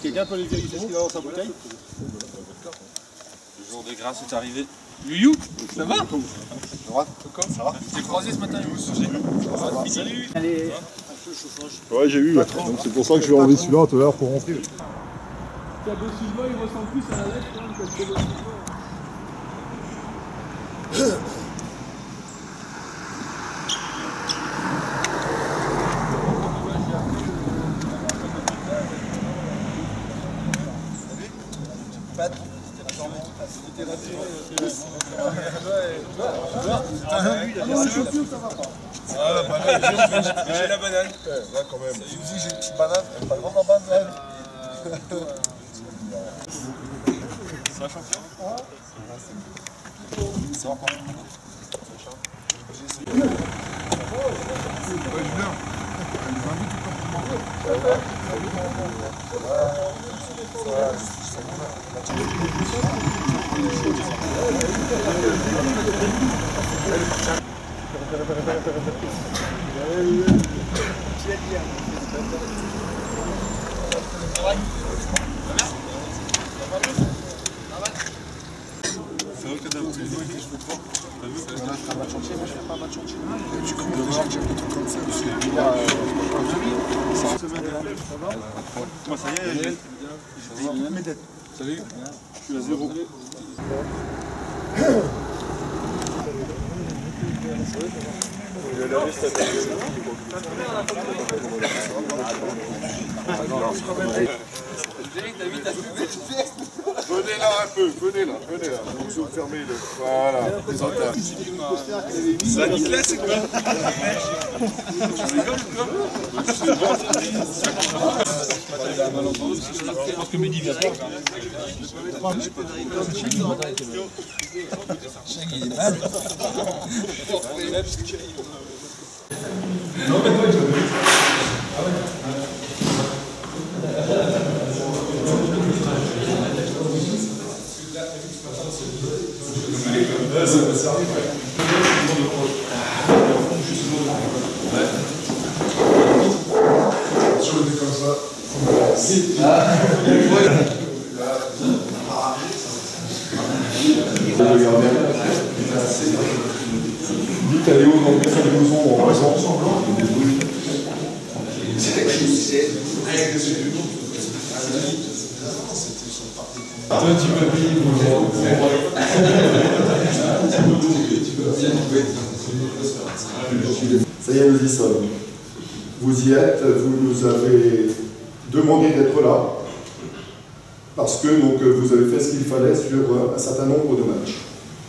Quelqu'un peut lui vérifier ce qu'il a dans sa bouteille? Le jour de grâce est arrivé. Youyou, ça va? Ça va? Je t'ai croisé ce matin, Youyou. Salut. Allez. Ouais, j'ai vu. Donc c'est pour ça que je vais enlever celui-là tout à l'heure pour rentrer. Thiago Silva, il ressemble plus à la lettre quand même que Thiago Silva. J'ai la banane. Là quand même. Aussi j'ai une petite banane, pas grande en banane. C'est un champion? C'est encore. C'est vrai que t'as vu que je peux pas. T'as vu que Voilà, je fais un match entier, moi je fais pas un match entier. Tu connais déjà que j'aime des trucs comme ça. moi ça y est, j'ai toutes mes dettes. Salut. Je suis à 0. Venez là un peu, venez là. Donc je vais vous fermer le. Voilà, les entailles. Ça Nicolas, c'est quoi? Tu rigoles ou quoi? Je pense que Mehdi vient pas. Il est mal. Dites à Léo d'enlever sa blouson en raison. Ça y est, nous y sommes. Vous y êtes, vous nous avez demandé d'être là, parce que donc, vous avez fait ce qu'il fallait sur un certain nombre de matchs.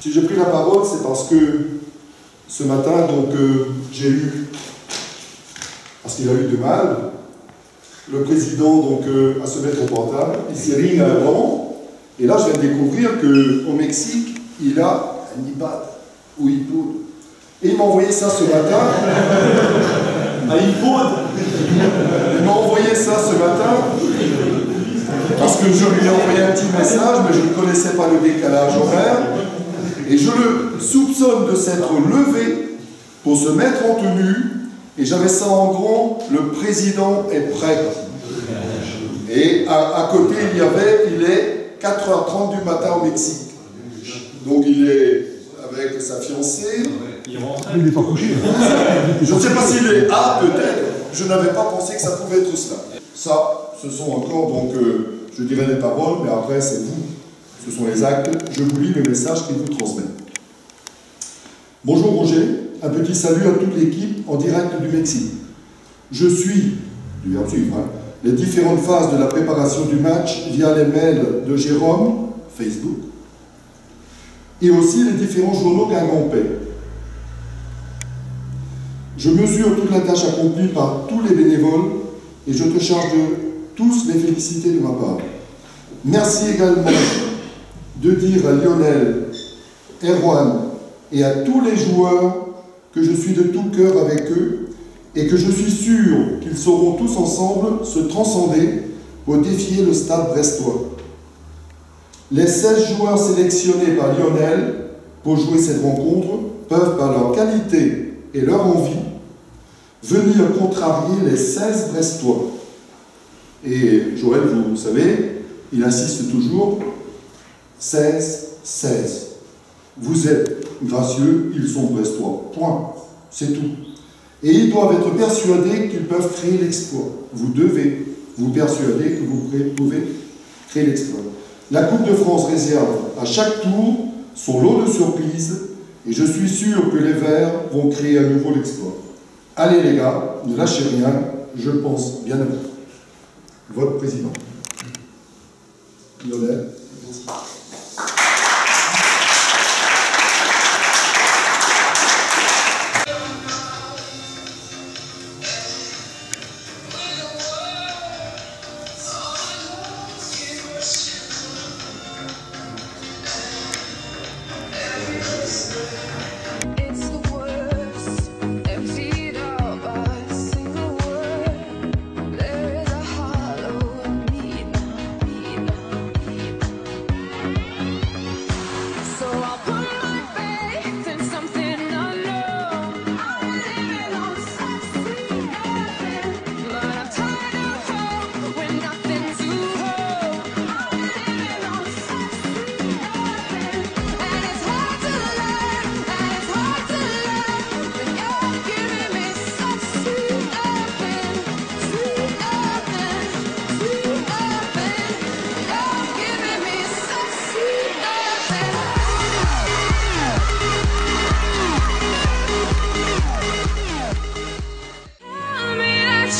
Si j'ai pris la parole, c'est parce que ce matin, donc, j'ai eu, parce qu'il a eu du mal, le président donc, à se mettre au portable, il s'est ring avant, et là je viens de découvrir qu'au Mexique, il a un iPad ou iPod. Et il m'a envoyé ça ce matin. Un iPod. Il m'a envoyé ça ce matin parce que je lui ai envoyé un petit message, mais je ne connaissais pas le décalage horaire. Et je le soupçonne de s'être levé pour se mettre en tenue. Et j'avais ça en grand, le président est prêt. Et à côté, il est 4h30 du matin au Mexique. Donc il est avec sa fiancée. Il n'est pas couché. Je ne sais pas s'il est peut-être. Je n'avais pas pensé que ça pouvait être cela. Ça, ce sont encore, donc, je dirais des paroles, mais après, c'est vous. Ce sont les actes. Je vous lis le message qu'il vous transmet. Bonjour Roger, un petit salut à toute l'équipe en direct du Mexique. Je suis, du verbe suivre, les différentes phases de la préparation du match via les mails de Jérôme, Facebook, et aussi les différents journaux Guingampais. Je mesure toute la tâche accomplie par tous les bénévoles et je te charge de tous les féliciter de ma part. Merci également de dire à Lionel, Erwan et à tous les joueurs que je suis de tout cœur avec eux et que je suis sûr qu'ils sauront tous ensemble se transcender pour défier le stade brestois. Les 16 joueurs sélectionnés par Lionel pour jouer cette rencontre peuvent, par leur qualité et leur envie, venir contrarier les 16 brestois. Et Joël, vous savez, il insiste toujours 16, 16. Vous êtes gracieux, ils sont brestois. Point. C'est tout. Et ils doivent être persuadés qu'ils peuvent créer l'exploit. Vous devez vous persuader que vous pouvez créer l'exploit. La Coupe de France réserve à chaque tour son lot de surprises et je suis sûr que les Verts vont créer à nouveau l'exploit. Allez les gars, ne lâchez rien, je pense bien à vous. Votre président. Lionel. Merci.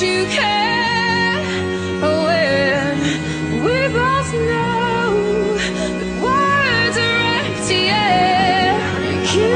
You care when we both know that words are empty air. Keep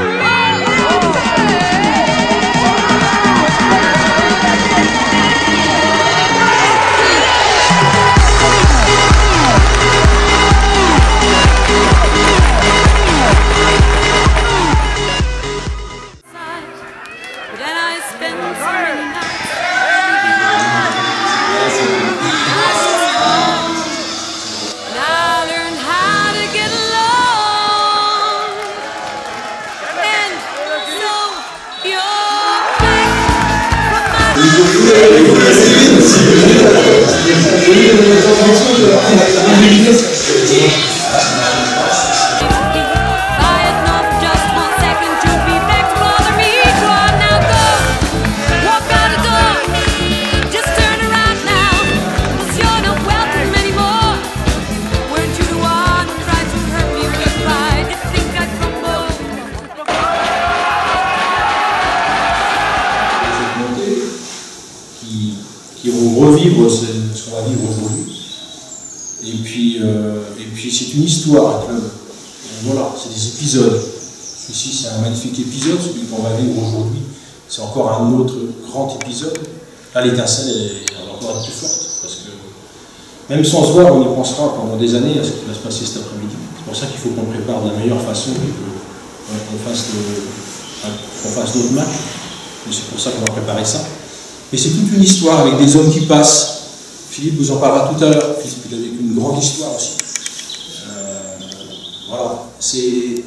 qui vont revivre ce qu'on va vivre aujourd'hui. Et puis c'est une histoire, un club. Voilà, c'est des épisodes. Celui-ci, c'est un magnifique épisode, celui qu'on va vivre aujourd'hui. C'est encore un autre grand épisode. Là, l'étincelle est encore plus forte, parce que même sans se voir, on y pensera pendant des années à ce qui va se passer cet après-midi. C'est pour ça qu'il faut qu'on prépare de la meilleure façon et qu'on fasse notre match. Et c'est pour ça qu'on va préparer ça. Mais c'est toute une histoire avec des hommes qui passent. Philippe vous en parlera tout à l'heure. Philippe, il a vécu une grande histoire aussi. Voilà, c'est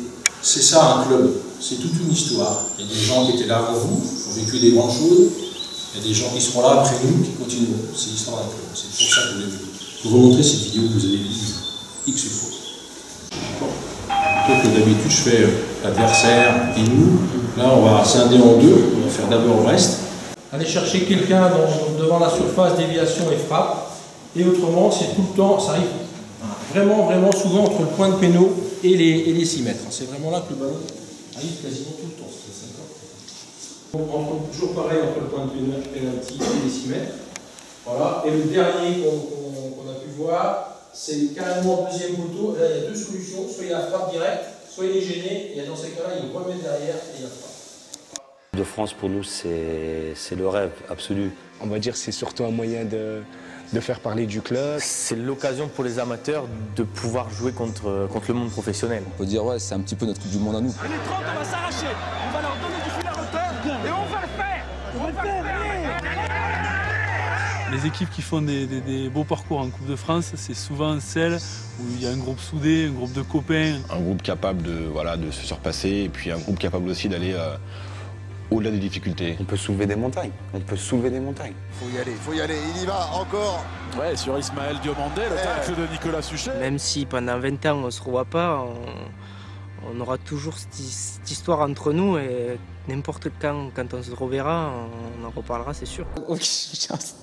ça un club. C'est toute une histoire. Il y a des gens qui étaient là avant vous, qui ont vécu des grandes choses. Il y a des gens qui seront là après nous, qui continueront. C'est l'histoire d'un club. C'est pour ça que je voulais vous montrer cette vidéo que vous avez vue X fois. Plutôt que d'habitude, je fais l'adversaire et nous. Là, on va scinder en deux. On va faire d'abord Brest. Aller chercher quelqu'un devant la surface, déviation et frappe. Et autrement, c'est tout le temps, ça arrive vraiment souvent entre le point de péno et les 6 mètres. C'est vraiment là que le ballon arrive quasiment tout le temps. Toujours pareil entre le point de pénalty et les 6 mètres. Voilà. Et le dernier qu'on a pu voir, c'est carrément le deuxième poteau. Là, il y a deux solutions. Soit il y a la frappe directe, soit il est gêné. Et dans ces cas-là, il remet derrière et il y a frappe. De France, pour nous, c'est le rêve absolu. On va dire que c'est surtout un moyen de faire parler du club. C'est l'occasion pour les amateurs de pouvoir jouer contre le monde professionnel. On peut dire, ouais, c'est un petit peu notre Coupe du Monde à nous. Les 30, on va s'arracher. On va leur donner du fil à retard et on va le faire. On va le faire. Les équipes qui font des beaux parcours en Coupe de France, c'est souvent celles où il y a un groupe soudé, un groupe de copains. Un groupe capable de se surpasser et puis un groupe capable aussi d'aller au-delà des difficultés. On peut soulever des montagnes, on peut soulever des montagnes. Faut y aller, il y va encore. Ouais, sur Ismaël Diomandé, le tacle de Nicolas Suchet. Même si pendant 20 ans on ne se revoit pas, on aura toujours cette histoire entre nous et n'importe quand on se reverra, on en reparlera, c'est sûr. Aucune chance.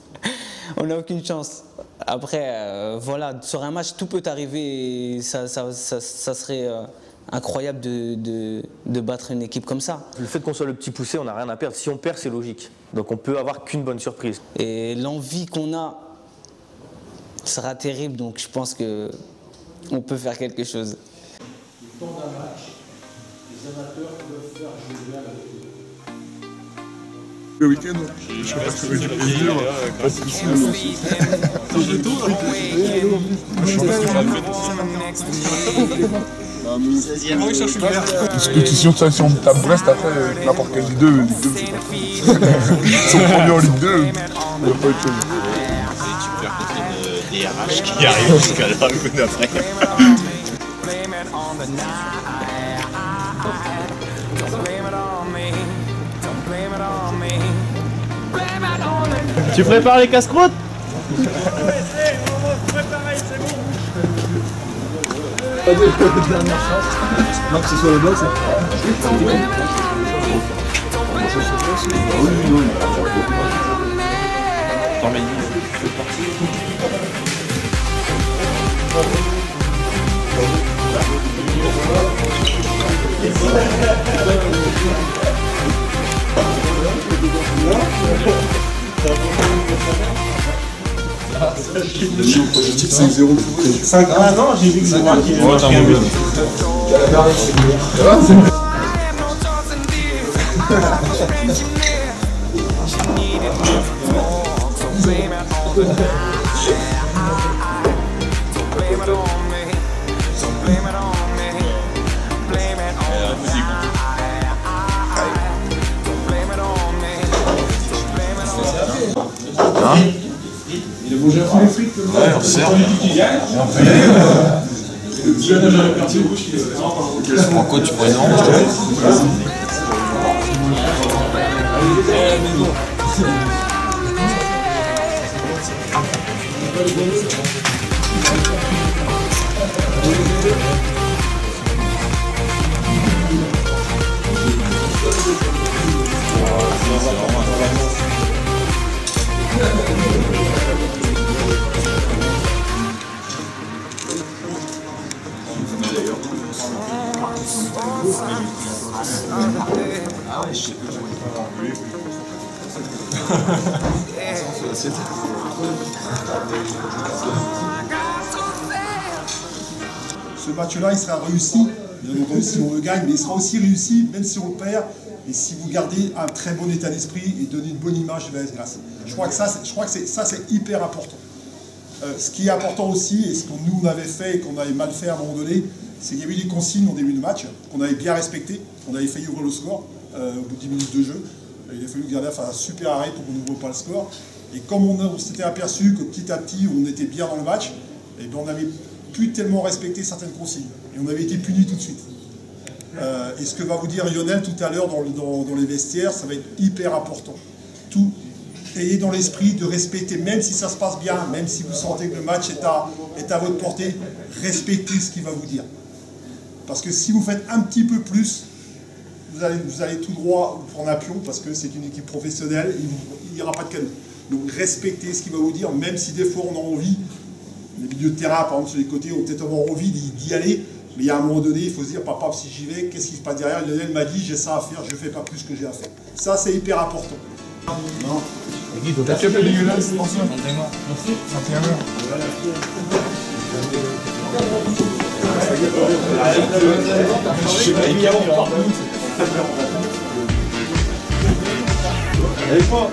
On n'a aucune chance. Après, voilà, sur un match, tout peut arriver et ça serait incroyable de battre une équipe comme ça. Le fait qu'on soit le petit poussé, on n'a rien à perdre. Si on perd, c'est logique. Donc on peut avoir qu'une bonne surprise. Et l'envie qu'on a sera terrible, donc je pense qu'on peut faire quelque chose. Le temps d'un match, les amateurs peuvent faire jouer avec eux. Le week-end, je sais pas si ça veut du plaisir, pas si ici, Compétition, si on tape Brest, après, n'importe quelle Ligue 2, c'est pas trop. Ils sont premiers en Ligue 2, il n'y a pas autre chose. Tu perds contre une DRH qui arrive jusqu'à là, après. Tu prépares les casse-croûtes? Dernière chance. Non, que ce soit la blague, c'est 5-0. 5 Ah non, j'ai vu que c'est marqué. Il est bougé les frites. Ouais, on sert. Et on fait. Franco, tu prends une orange, Ah ouais, je sais plus. Ce match-là, il sera réussi. Bien entendu, si on le gagne, mais il sera aussi réussi, même si on le perd, et si vous gardez un très bon état d'esprit et donnez une bonne image de la S-Glace. Je crois que ça, c'est hyper important. Ce qui est important aussi, et ce que nous on avait fait et qu'on avait mal fait à un moment donné, c'est qu'il y avait des consignes en début de match qu'on avait bien respectées. On avait failli ouvrir le score au bout de 10 minutes de jeu. Il a fallu que le gardien fasse un super arrêt pour qu'on n'ouvre pas le score. Et comme on s'était aperçu que petit à petit on était bien dans le match, et bien on n'avait plus tellement respecté certaines consignes. Et on avait été puni tout de suite. Et ce que va vous dire Lionel tout à l'heure dans les vestiaires, ça va être hyper important. Tout. Ayez dans l'esprit de respecter, même si ça se passe bien, même si vous sentez que le match est à votre portée, respectez ce qu'il va vous dire. Parce que si vous faites un petit peu plus, vous allez tout droit vous prendre un pion, parce que c'est une équipe professionnelle, il n'y aura pas de cadeau. Donc respectez ce qu'il va vous dire, même si des fois on a envie, les milieux de terrain, par exemple sur les côtés, ont peut-être avoir envie d'y aller, mais il y a un moment donné, il faut se dire, papa, si j'y vais, qu'est-ce qui se passe derrière? Lionel m'a dit, j'ai ça à faire, je ne fais pas plus que j'ai à faire. Ça, c'est hyper important. Non. T'as fait le dégueulasse, c'est pour ça. Merci. 21h. Allez, pas.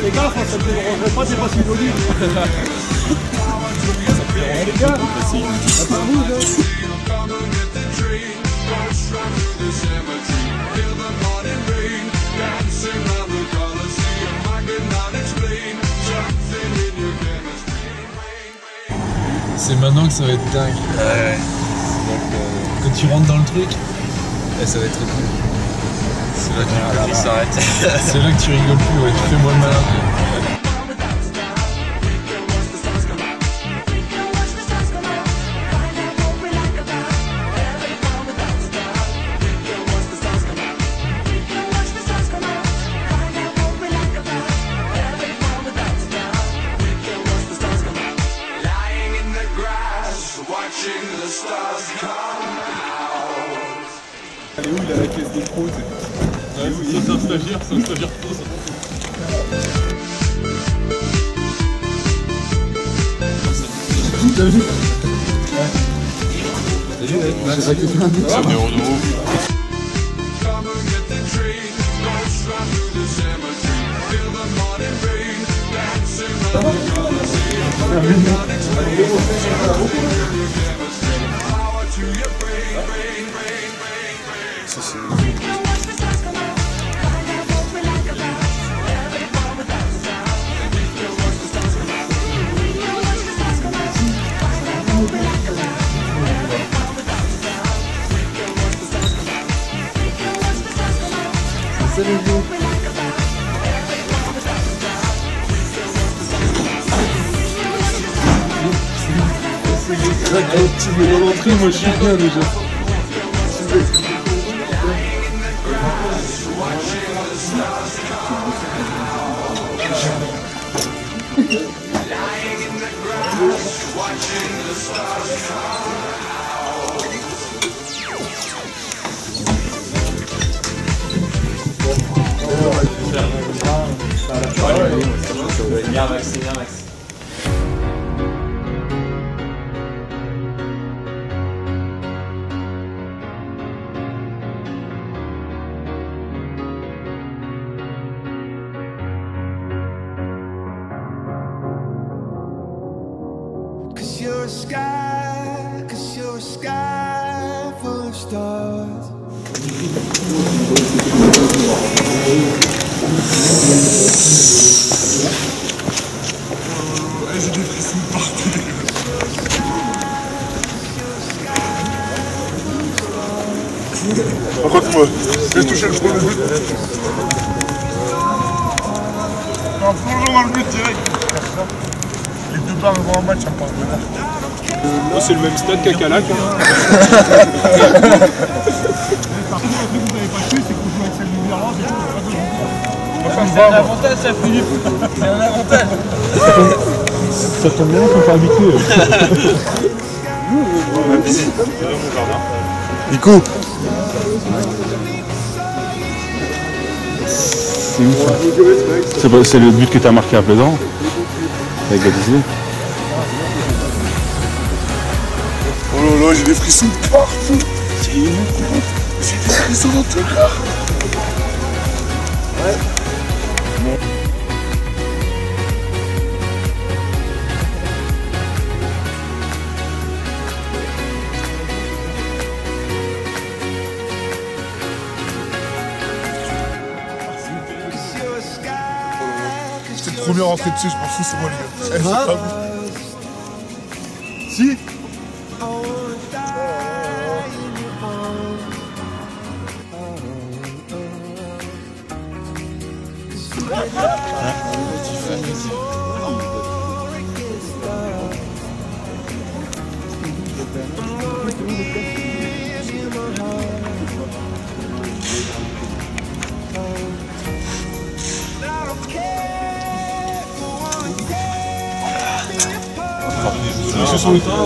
Fais gaffe, ça ne dérangerait pas dépasser l'olive. Les gars, ça peut bouger. C'est maintenant que ça va être dingue. Ouais. Quand tu rentres dans le truc, ça va être trop cool. C'est là que tu s'arrête. C'est là que tu rigoles plus, ouais, tu fais moins le malin. Elle est où, il a la caisse des pros, C'est un stagiaire pro ça. T'as vu? C'est des Renault. Moi je suis bien déjà. Bien Max, c'est bien Max. You're a sky full of stars. J'ai des frissons partout. Par contre, moi, j'ai touché le premier but. En plongeant dans le but direct. Les deux barres avant un match, ça me parle de là. Moi c'est le même stade qu'à Calac. Par contre, le truc que vous n'avez pas tué, c'est qu'on joue avec cette lumière-là, c'est tout. C'est un avantage, ça, Philippe. C'est un avantage. Ça tombe bien qu'on pas habitué. Nico. C'est où ça? C'est le but que tu as marqué à Plaisant avec Gatizé. Oh là là, j'ai des frissons partout. J'ai des frissons dans tout le corps. Ouais. C'était le premier rentré dessus, je m'en fous, c'est moi les gars. C'est pas vous. Si.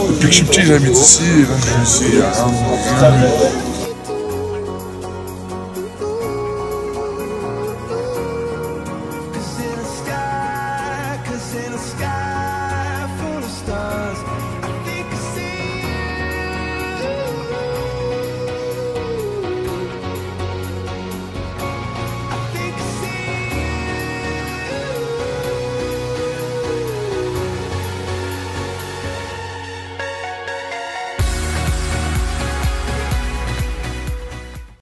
Depuis que je suis petit, j'habite ici, et donc je suis ici.